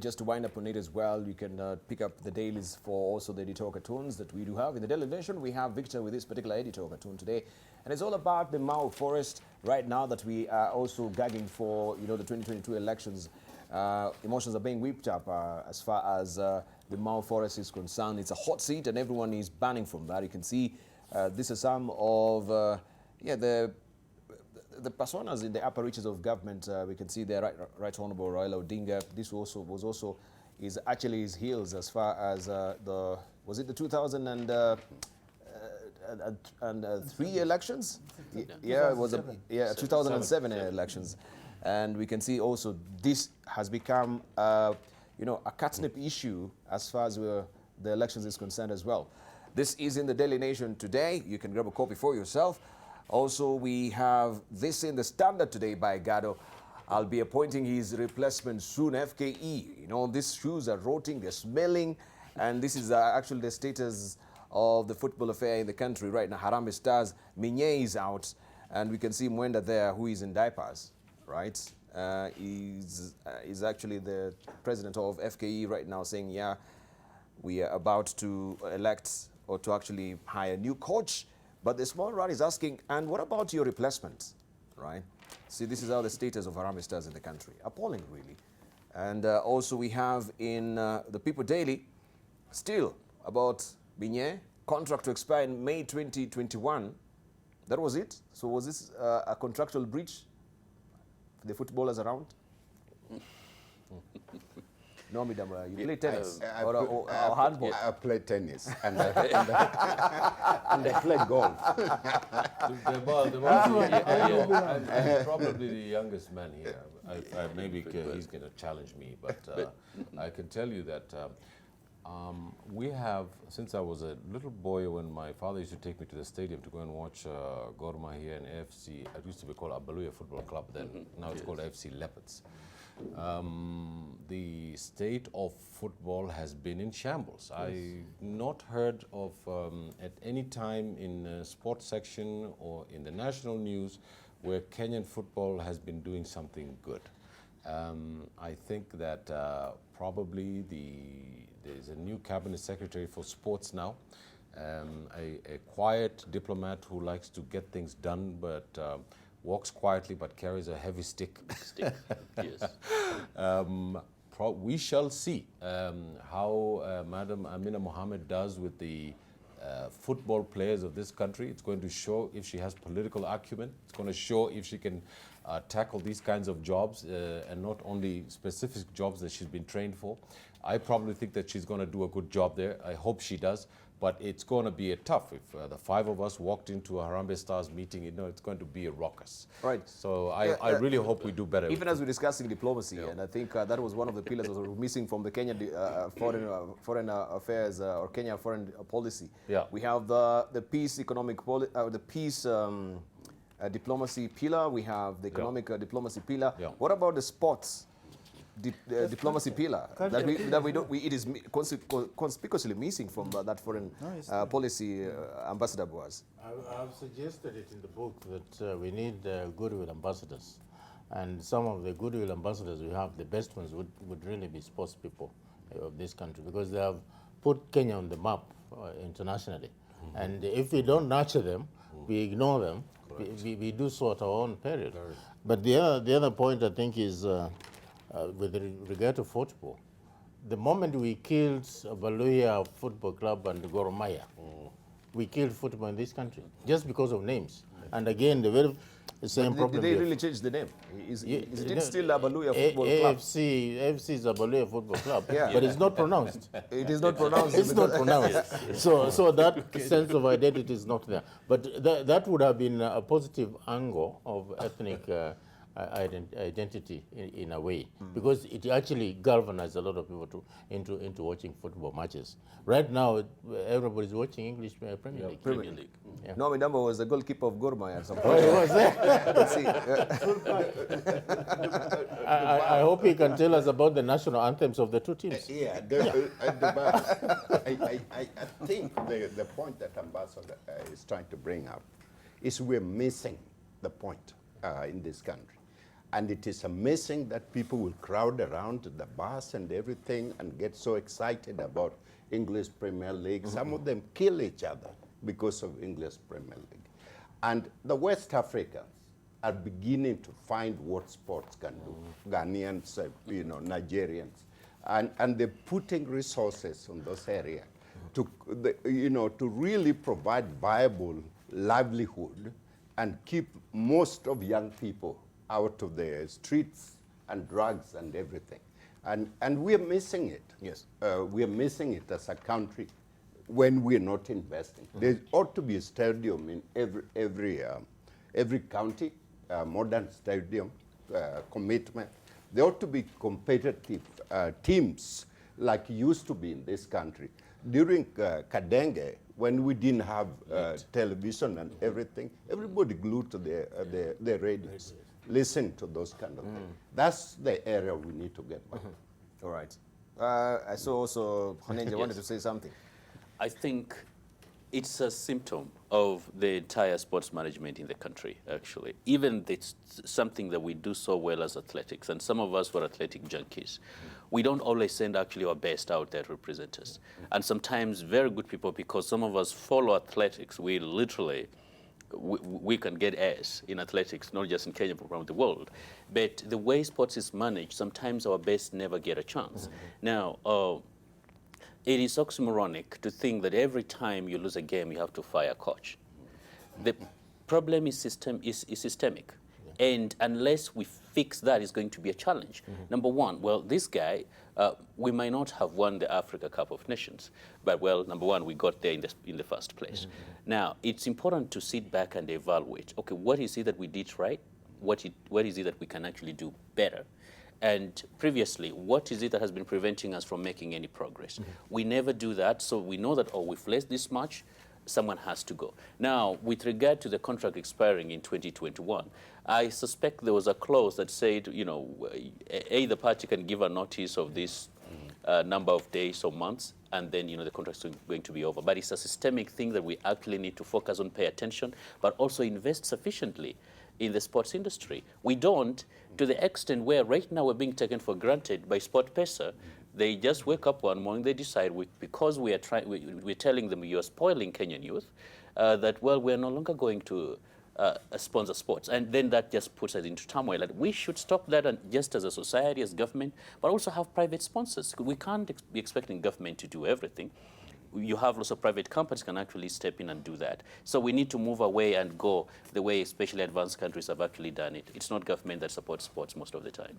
just to wind up on it as well, you can pick up the dailies for also the editorial cartoons that we do have. In the Daily Nation, we have Victor with this particular editorial cartoon today. And it's all about the Mau Forest right now that we are also gagging for, the 2022 elections. Emotions are being whipped up as far as the Mau Forest is concerned. It's a hot seat and everyone is banning from that. You can see this is some of, the personas in the upper reaches of government. We can see there, right Honorable Raila Odinga. This is actually his heels as far as was it the 2003 elections? Yeah, it was 2007 elections. And we can see also this has become, a catnip issue as far as the elections is concerned as well. This is in the Daily Nation today. You can grab a copy for yourself. Also, we have this in the Standard today by Gado. I'll be appointing his replacement soon, FKE. These shoes are rotting, they're smelling, and this is actually the status of the football affair in the country right now. Harambee Stars, Khannenje is out, and we can see Mwenda there, who is in diapers, right? He's actually the president of FKE right now, saying, yeah, we are about to elect or to actually hire a new coach. But the small rat is asking, and what about your replacement, right? See, this is how the status of Harambee Stars in the country. Appalling, really. And also we have in the People Daily, still about Khannenje, contract to expire in May 2021. That was it? So was this a contractual breach for the footballers around? No, madam, you play tennis or handball? I play tennis and I play golf. I'm probably the youngest man here. Maybe he's going to challenge me, but I can tell you that we have, since I was a little boy, when my father used to take me to the stadium to go and watch Gor Mahia and AFC, it used to be called Abaluya Football Club then, now it's called AFC Leopards. The state of football has been in shambles. Yes. I've not heard of at any time in the sports section or in the national news where Kenyan football has been doing something good. I think that probably there's a new cabinet secretary for sports now, a quiet diplomat who likes to get things done, but walks quietly but carries a heavy stick. Yes. We shall see how Madam Amina Mohammed does with the football players of this country. It's going to show if she has political acumen. It's going to show if she can tackle these kinds of jobs and not only specific jobs that she's been trained for. I probably think that she's going to do a good job there. I hope she does. But it's going to be a tough. If the five of us walked into a Harambee Stars meeting, it's going to be a ruckus. Right. So I really hope we do better. Even as we're discussing diplomacy, and I think that was one of the pillars that was missing from the Kenyan foreign affairs or Kenya foreign policy. Yeah. We have the peace economic the peace diplomacy pillar. We have the economic diplomacy pillar. Yeah. What about the sports? Diplomacy pillar it is conspicuously missing from that foreign policy ambassador was. I've suggested it in the book that we need goodwill ambassadors, and some of the goodwill ambassadors we have, the best ones would really be sports people of this country, because they have put Kenya on the map internationally. And if we don't nurture them, we ignore them, we do so at our own peril. But the other point I think is with regard to football, the moment we killed Abaluya Football Club and Gor Mahia, we killed football in this country just because of names. And again, the same problem. Did they really change the name? Is it still Abaluya Football Club? AFC is Abaluya Football Club, yeah. But it's not pronounced. It is not pronounced. It's not pronounced. So that sense of identity is not there. But that would have been a positive angle of ethnic identity in a way, because it actually galvanized a lot of people into watching football matches. Right now, everybody's watching English Premier League. Premier League. Yeah. No, my number was the goalkeeper of Gor Mahia at some point. Oh, he was there? Let's see. I hope he can tell us about the national anthems of the two teams. I think the point that Ambassador is trying to bring up is we're missing the point in this country. And it is amazing that people will crowd around the bus and everything and get so excited about English Premier League. Some of them kill each other because of English Premier League. And the West Africans are beginning to find what sports can do. Ghanaians, Nigerians. And they're putting resources on those areas to really provide viable livelihood and keep most of young people out of the streets and drugs and everything. And we're missing it. Yes. We're missing it as a country when we're not investing. There ought to be a stadium in every county, modern stadium commitment. There ought to be competitive teams like used to be in this country. During Khannenje, when we didn't have television and everything, everybody glued to their radios, listen to those kind of things. That's the area we need to get back. All right. I saw also Khannenje wanted to say something. I think it's a symptom of the entire sports management in the country, actually. Even it's something that we do so well as athletics, and some of us were athletic junkies. We don't always send actually our best out there to represent us. And sometimes very good people, because some of us follow athletics, we literally, we can get A's in athletics, not just in Kenya, but around the world. But the way sports is managed, sometimes our best never get a chance. Now, it is oxymoronic to think that every time you lose a game, you have to fire a coach. The problem is systemic. And unless we fix that, it's going to be a challenge. Number one, well, this guy, we might not have won the Africa Cup of Nations, but well, number one, we got there in the first place. Now, it's important to sit back and evaluate, okay, what is it that we did right? What is it that we can actually do better? And previously, what is it that has been preventing us from making any progress? We never do that, so we know that, oh, we've lost this much, someone has to go. Now, with regard to the contract expiring in 2021, I suspect there was a clause that said, either party can give a notice of this number of days or months, and then, the contract's going to be over. But it's a systemic thing that we actually need to focus on, pay attention, but also invest sufficiently in the sports industry. We don't, to the extent where right now we're being taken for granted by Sport Pesa. They just wake up one morning, they decide, because we're telling them you're spoiling Kenyan youth, that, well, we're no longer going to sponsor sports. And then that just puts us into turmoil. And we should stop that, and just as a society, as government, but also have private sponsors. We can't be expecting government to do everything. You have lots of private companies can actually step in and do that. So we need to move away and go the way especially advanced countries have actually done it. It's not government that supports sports most of the time.